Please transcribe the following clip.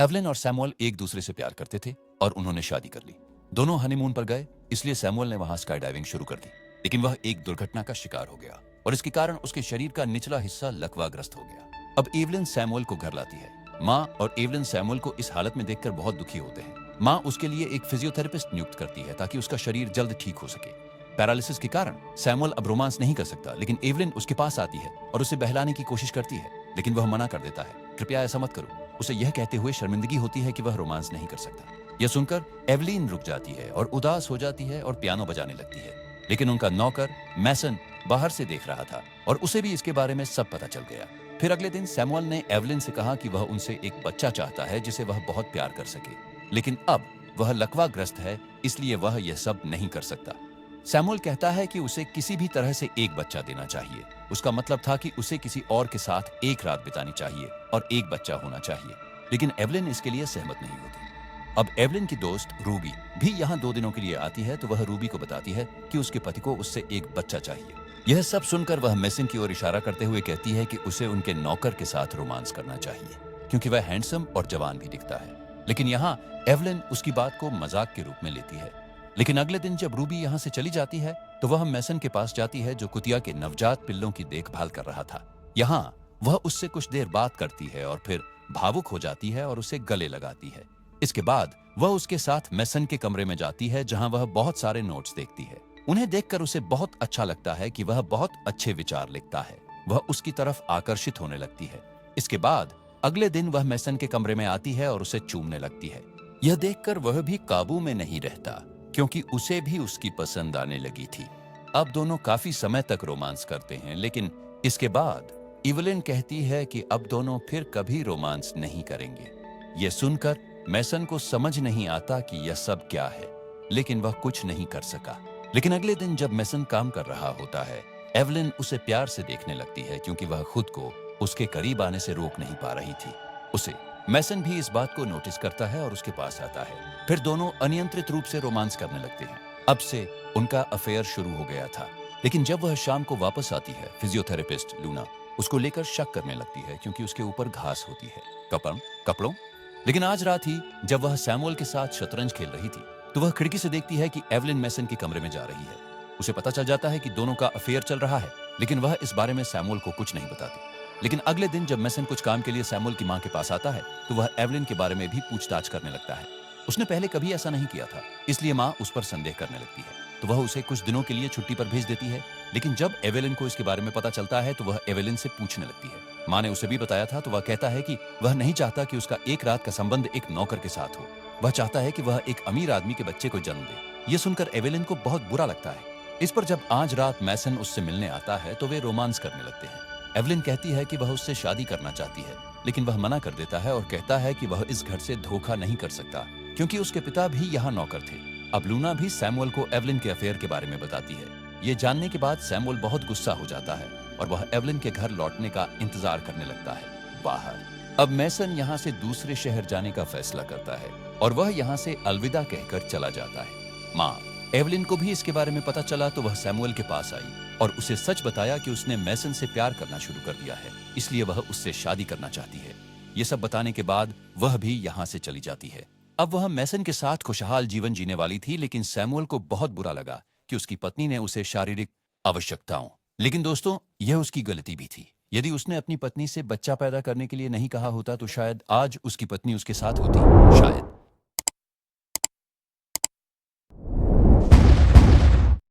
Evelyn और Samuel एक दूसरे से प्यार करते थे और उन्होंने शादी कर ली। दोनों हनीमून पर गए, इसलिए सैमुअल ने वहां स्काई डाइविंग शुरू कर दी। लेकिन वह एक दुर्घटना का शिकार हो गया और इसके कारण उसके शरीर का निचला हिस्सा लकवाग्रस्त हो गया। अब एवलिन सैमुअल को घर लाती है। माँ और एवलिन सैमुअल को इस हालत में देखकर बहुत दुखी होते हैं। माँ उसके लिए एक फिजियोथेरेपिस्ट नियुक्त करती है ताकि उसका शरीर जल्द ठीक हो सके। पैरालिसिस के कारण सैमुअल अब रोमांस नहीं कर सकता, लेकिन एवलिन उसके पास आती है और उसे बहलाने की कोशिश करती है, लेकिन वह मना कर देता है। कृपया ऐसा मत करो। उसे यह कहते हुए शर्मिंदगी होती है कि वह रोमांस नहीं कर सकता। यह सुनकर एवलिन रुक जाती है और उदास हो जाती है और पियानो बजाने लगती है। लेकिन उनका नौकर मैसन बाहर से देख रहा था और उसे भी इसके बारे में सब पता चल गया। फिर अगले दिन सैमुअल ने एवलिन से कहा कि वह उनसे एक बच्चा चाहता है जिसे वह बहुत प्यार कर सके, लेकिन अब वह लकवाग्रस्त है, इसलिए वह यह सब नहीं कर सकता। सैमुअल कहता है कि उसे किसी भी तरह से एक बच्चा देना चाहिए। उसका मतलब था कि उसे किसी और के साथ एक रात बितानी चाहिए और एक बच्चा होना चाहिए, लेकिन एवलिन इसके लिए सहमत नहीं होती। अब एवलिन की दोस्त रूबी भी यहाँ 2 दिनों के लिए आती है, तो वह रूबी को बताती है कि उसके पति को उससे एक बच्चा चाहिए। यह सब सुनकर वह मेसन की ओर इशारा करते हुए कहती है कि उसे उनके नौकर के साथ रोमांस करना चाहिए, क्योंकि वह हैंडसम और जवान भी दिखता है। लेकिन यहाँ एवलिन उसकी बात को मजाक के रूप में लेती है। लेकिन अगले दिन जब रूबी यहाँ से चली जाती है तो वह मेसन के पास जाती है, जो कुतिया के नवजात पिल्लों की देखभाल कर रहा था। यहाँ वह उससे कुछ देर बात करती है और फिर भावुक हो जाती है और उसे गले लगाती है। इसके बाद वह उसके साथ मेसन के कमरे में जाती है, जहां वह बहुत सारे नोट्स देखती है। उन्हें देखकर उसे बहुत अच्छा लगता है कि वह बहुत अच्छे विचार लिखता है। वह उसकी तरफ आकर्षित होने लगती है। इसके बाद अगले दिन वह मेसन के कमरे में आती है और उसे चूमने लगती है। यह देखकर वह भी काबू में नहीं रहता, क्योंकि उसे भी उसकी पसंद आने लगी थी। अब दोनों काफी समय तक रोमांस करते हैं, लेकिन इसके बाद इवलिन कहती है कि अब दोनों फिर कभी रोमांस नहीं करेंगे। यह सुनकर मेसन को समझ नहीं आता कि यह सब क्या है, लेकिन वह कुछ नहीं कर सका। लेकिन अगले दिन जब मेसन काम कर रहा होता है, एवलिन उसे प्यार से देखने लगती है, क्योंकि वह खुद को उसके करीब आने से रोक नहीं पा रही थी। उसे मेसन भी इस बात को नोटिस करता है और उसके पास आता है। फिर दोनों अनियंत्रित रूप से रोमांस करने लगते हैं। अब से उनका अफेयर शुरू हो गया था। लेकिन जब वह शाम को वापस आती है, फिजियोथेरेपिस्ट लूना उसको लेकर शक करने लगती है, क्योंकि उसके ऊपर घास होती है। कपड़ों। लेकिन आज रात ही जब वह सैमुअल के साथ शतरंज खेल रही थी, तो वह खिड़की से देखती है कि एवलिन मेसन के कमरे में जा रही है। उसे पता चल जाता है कि दोनों का अफेयर चल रहा है, लेकिन वह इस बारे में सैमुअल को कुछ नहीं बताती। लेकिन अगले दिन जब मेसन कुछ काम के लिए सैमुअल की मां के पास आता है, तो वह एवलिन के बारे में भी पूछताछ करने लगता है। उसने पहले कभी ऐसा नहीं किया था, इसलिए मां उस पर संदेह करने लगती है, तो वह उसे कुछ दिनों के लिए छुट्टी पर भेज देती है। लेकिन जब एवलिन को इसके बारे में पता चलता है, तो वह एवलिन से पूछने लगती है। मां ने उसे भी बताया था, तो वह कहता है कि वह नहीं चाहता कि उसका एक रात का संबंध एक नौकर के साथ हो। वह चाहता है कि वह एक अमीर आदमी के बच्चे को जन्म दे। यह सुनकर एवलिन को बहुत बुरा लगता है। इस पर जब आज रात मेसन उससे मिलने आता है, तो वे रोमांस करने लगते हैं। एवलिन कहती है कि वह उससे शादी करना चाहती है, लेकिन वह मना कर देता है और कहता है कि वह इस घर से धोखा नहीं कर सकता, क्योंकि उसके पिता भी यहाँ नौकर थे। अब लूना भी सैमुअल को एवलिन के अफेयर के बारे में बताती है। ये जानने के बाद सैमुअल बहुत गुस्सा हो जाता है और वह एवलिन के घर लौटने का इंतजार करने लगता है बाहर। अब मेसन यहाँ से दूसरे शहर जाने का फैसला करता है और वह यहाँ से अलविदा कहकर चला जाता है। माँ एवलिन को भी इसके बारे में पता चला, तो वह सैमुअल के पास आई और उसे सच बताया कि उसने मेसन से प्यार करना शुरू कर दिया है, इसलिए वह उससे शादी करना चाहती है। ये सब बताने के बाद वह भी यहाँ से चली जाती है। अब वह मेसन के साथ खुशहाल जीवन जीने वाली थी, लेकिन सैमुअल को बहुत बुरा लगा कि उसकी पत्नी ने उसे शारीरिक आवश्यकताओं, लेकिन दोस्तों यह उसकी गलती भी थी। यदि उसने अपनी पत्नी से बच्चा पैदा करने के लिए नहीं कहा होता, तो शायद आज उसकी पत्नी उसके साथ होती। शायद